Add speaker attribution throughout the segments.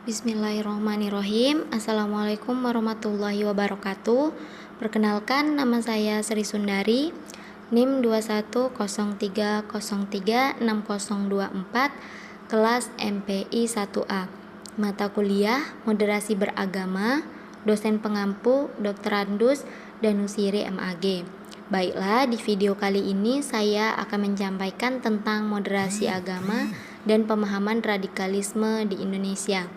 Speaker 1: Bismillahirrahmanirrahim. Assalamualaikum warahmatullahi wabarakatuh. Perkenalkan, nama saya Sri Sundari, NIM 2103036024, kelas MPI 1A. Mata kuliah Moderasi Beragama, dosen pengampu Dr. Andus Danusiri MAG. Baiklah, di video kali ini saya akan menyampaikan tentang moderasi agama dan pemahaman radikalisme di Indonesia.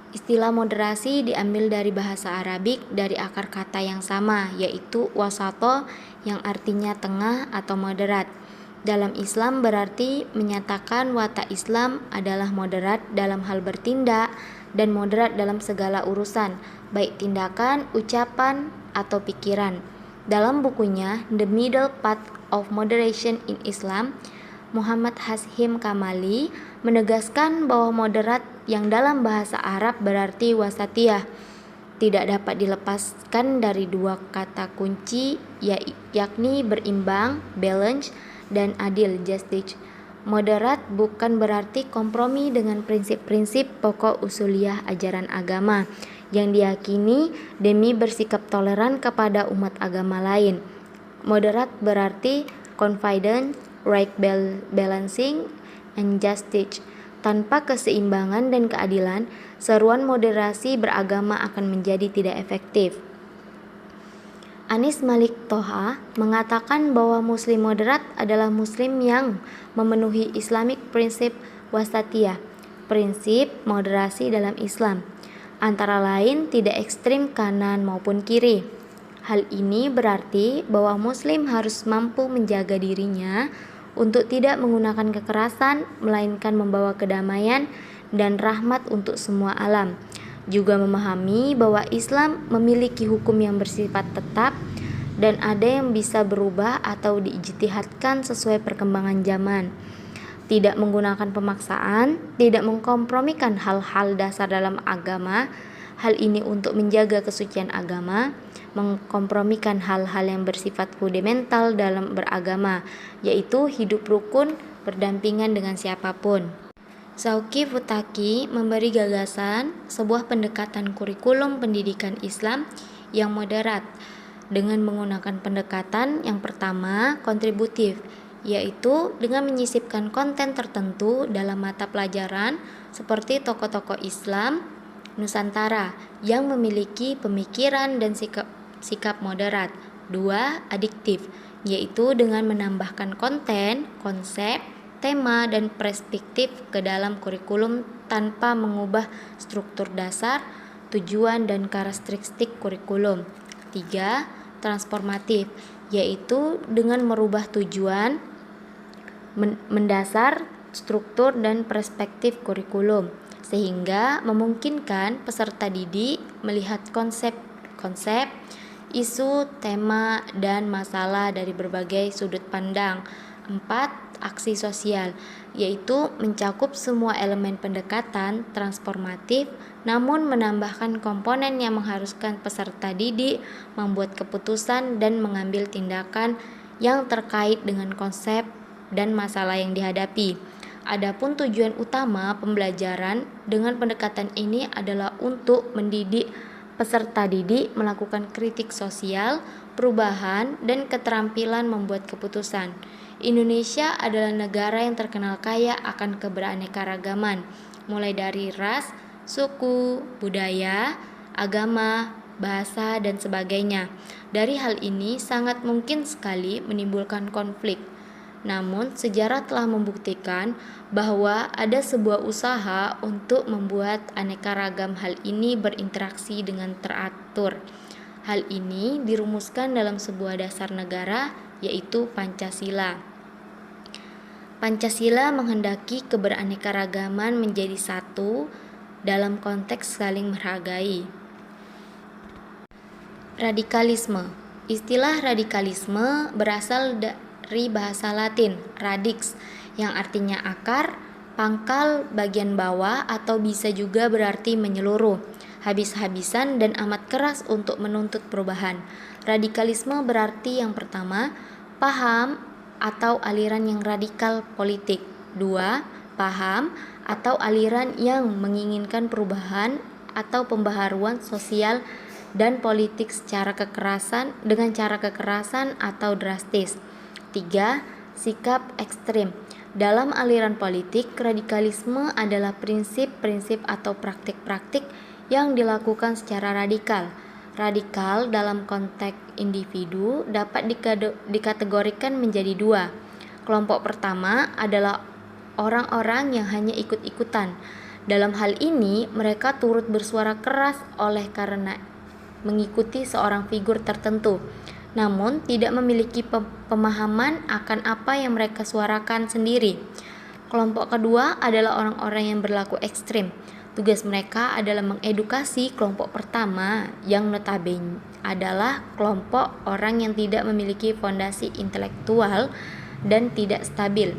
Speaker 1: Istilah moderasi diambil dari bahasa Arabik dari akar kata yang sama, yaitu wasato, yang artinya tengah atau moderat. Dalam Islam berarti menyatakan watak Islam adalah moderat dalam hal bertindak dan moderat dalam segala urusan, baik tindakan, ucapan, atau pikiran. Dalam bukunya The Middle Path of Moderation in Islam, Muhammad Hashim Kamali menegaskan bahwa moderat yang dalam bahasa Arab berarti wasatiyah tidak dapat dilepaskan dari dua kata kunci, yakni berimbang, balance, dan adil, justice. Moderat bukan berarti kompromi dengan prinsip-prinsip pokok usuliyah ajaran agama yang diyakini demi bersikap toleran kepada umat agama lain. Moderat berarti confident, right balancing, and justice. Tanpa keseimbangan dan keadilan, seruan moderasi beragama akan menjadi tidak efektif. Anis Malik Toha mengatakan bahwa Muslim moderat adalah Muslim yang memenuhi Islamic prinsip wasatiyah, prinsip moderasi dalam Islam, antara lain tidak ekstrim kanan maupun kiri. Hal ini berarti bahwa Muslim harus mampu menjaga dirinya untuk tidak menggunakan kekerasan, melainkan membawa kedamaian dan rahmat untuk semua alam. Juga memahami bahwa Islam memiliki hukum yang bersifat tetap dan ada yang bisa berubah atau diijtihadkan sesuai perkembangan zaman. Tidak menggunakan pemaksaan, tidak mengkompromikan hal-hal dasar dalam agama. Hal ini untuk menjaga kesucian agama, mengkompromikan hal-hal yang bersifat fundamental dalam beragama, yaitu hidup rukun berdampingan dengan siapapun. Shauki Futaki memberi gagasan sebuah pendekatan kurikulum pendidikan Islam yang moderat dengan menggunakan pendekatan yang pertama, kontributif, yaitu dengan menyisipkan konten tertentu dalam mata pelajaran seperti tokoh-tokoh Islam Nusantara yang memiliki pemikiran dan sikap moderat. 2. Adiktif, yaitu dengan menambahkan konten, konsep, tema, dan perspektif ke dalam kurikulum tanpa mengubah struktur dasar, tujuan, dan karakteristik kurikulum. 3. Transformatif, yaitu dengan merubah tujuan, mendasar, struktur, dan perspektif kurikulum, sehingga memungkinkan peserta didik melihat konsep, isu, tema, dan masalah dari berbagai sudut pandang. 4. Aksi sosial, yaitu mencakup semua elemen pendekatan transformatif namun menambahkan komponen yang mengharuskan peserta didik membuat keputusan dan mengambil tindakan yang terkait dengan konsep dan masalah yang dihadapi. Adapun tujuan utama pembelajaran dengan pendekatan ini adalah untuk mendidik peserta didik melakukan kritik sosial, perubahan, dan keterampilan membuat keputusan. Indonesia adalah negara yang terkenal kaya akan keberaneka-ragaman, mulai dari ras, suku, budaya, agama, bahasa, dan sebagainya. Dari hal ini sangat mungkin sekali menimbulkan konflik. Namun, sejarah telah membuktikan bahwa ada sebuah usaha untuk membuat aneka ragam hal ini berinteraksi dengan teratur. Hal ini dirumuskan dalam sebuah dasar negara, yaitu Pancasila. Pancasila menghendaki keberaneka-ragaman menjadi satu dalam konteks saling menghargai. Radikalisme. Istilah radikalisme berasal dari bahasa Latin radix, yang artinya akar, pangkal, bagian bawah, atau bisa juga berarti menyeluruh, habis-habisan, dan amat keras untuk menuntut perubahan. Radikalisme berarti yang pertama, paham atau aliran yang radikal politik. 2. Paham atau aliran yang menginginkan perubahan atau pembaharuan sosial dan politik dengan cara kekerasan atau drastis. 3. Sikap ekstrim. Dalam aliran politik, radikalisme adalah prinsip-prinsip atau praktik-praktik yang dilakukan secara radikal. Radikal dalam konteks individu dapat dikategorikan menjadi dua. Kelompok pertama adalah orang-orang yang hanya ikut-ikutan. Dalam hal ini, mereka turut bersuara keras oleh karena mengikuti seorang figur tertentu, namun tidak memiliki pemahaman akan apa yang mereka suarakan sendiri. Kelompok kedua adalah orang-orang yang berlaku ekstrim. Tugas mereka adalah mengedukasi kelompok pertama yang notabene adalah kelompok orang yang tidak memiliki fondasi intelektual dan tidak stabil.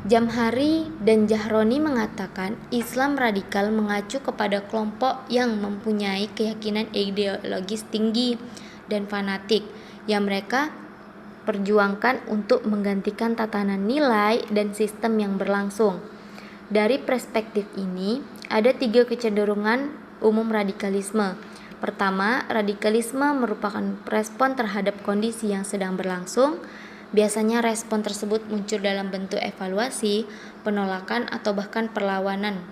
Speaker 1: Jamhari dan Jahroni mengatakan Islam radikal mengacu kepada kelompok yang mempunyai keyakinan ideologis tinggi dan fanatik yang mereka perjuangkan untuk menggantikan tatanan nilai dan sistem yang berlangsung. Dari perspektif ini, ada 3 kecenderungan umum radikalisme. Pertama, radikalisme merupakan respon terhadap kondisi yang sedang berlangsung. Biasanya respon tersebut muncul dalam bentuk evaluasi, penolakan, atau bahkan perlawanan.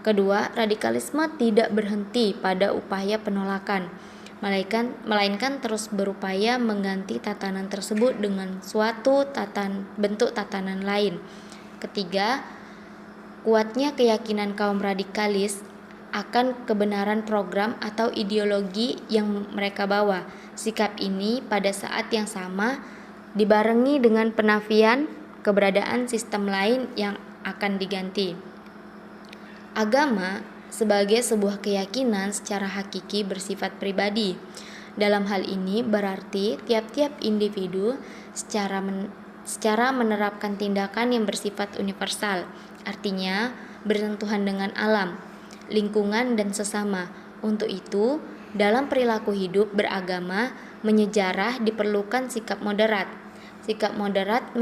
Speaker 1: Kedua, radikalisme tidak berhenti pada upaya penolakan, melainkan terus berupaya mengganti tatanan tersebut dengan suatu bentuk tatanan lain. Ketiga, kuatnya keyakinan kaum radikalis akan kebenaran program atau ideologi yang mereka bawa. Sikap ini pada saat yang sama dibarengi dengan penafian keberadaan sistem lain yang akan diganti. Agama sebagai sebuah keyakinan secara hakiki bersifat pribadi. Dalam hal ini berarti tiap-tiap individu secara menerapkan tindakan yang bersifat universal, artinya bersentuhan dengan alam, lingkungan, dan sesama. Untuk itu, dalam perilaku hidup beragama menyejarah diperlukan sikap moderat. Sikap moderat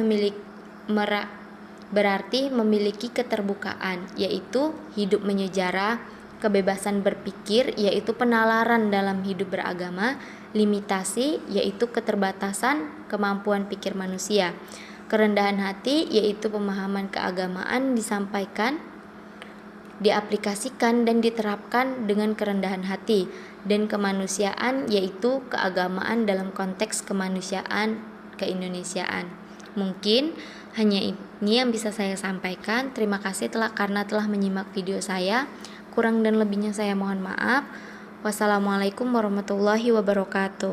Speaker 1: berarti memiliki keterbukaan, yaitu hidup menyejarah, kebebasan berpikir, yaitu penalaran dalam hidup beragama, limitasi, yaitu keterbatasan kemampuan pikir manusia, kerendahan hati, yaitu pemahaman keagamaan disampaikan, diaplikasikan, dan diterapkan dengan kerendahan hati, dan kemanusiaan, yaitu keagamaan dalam konteks kemanusiaan keindonesiaan. Mungkin hanya ini yang bisa saya sampaikan. Terima kasih karena telah menyimak video saya. Kurang dan lebihnya saya mohon maaf. Wassalamualaikum warahmatullahi wabarakatuh.